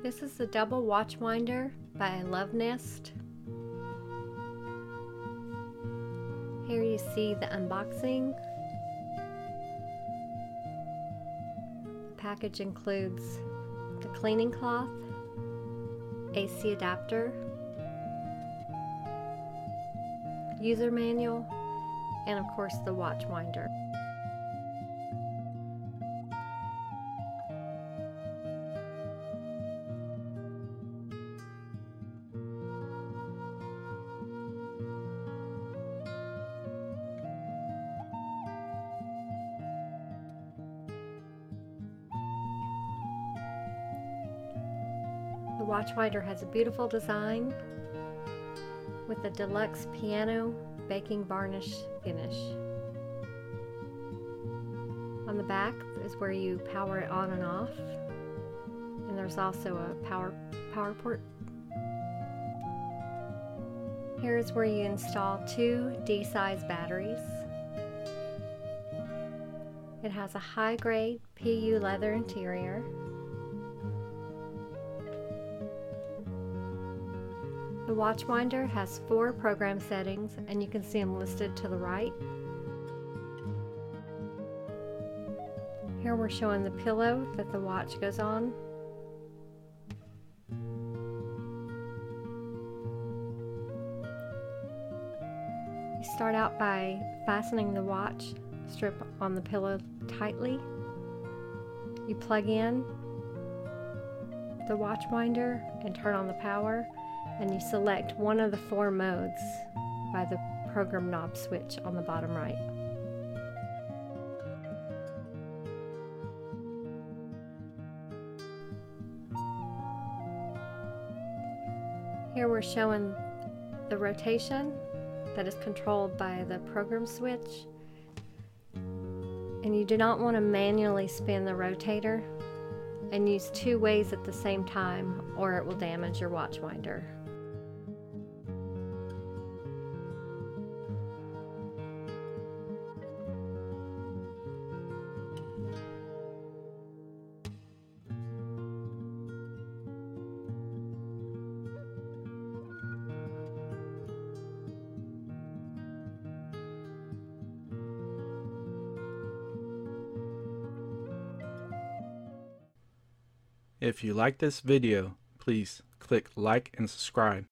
This is the double watch winder by Love Nest. Here you see the unboxing. The package includes the cleaning cloth, AC adapter, user manual, and of course the watch winder. The watch winder has a beautiful design with a deluxe piano baking varnish finish. On the back is where you power it on and off, and there's also a power port. Here is where you install two D-size batteries. It has a high-grade PU leather interior. The watch winder has 4 program settings, and you can see them listed to the right. Here we're showing the pillow that the watch goes on. You start out by fastening the watch strip on the pillow tightly. You plug in the watch winder and turn on the power, and you select one of the 4 modes by the program knob switch on the bottom right. Here we're showing the rotation that is controlled by the program switch, and you do not want to manually spin the rotator and use 2 ways at the same time, or it will damage your watch winder. If you like this video, please click like and subscribe.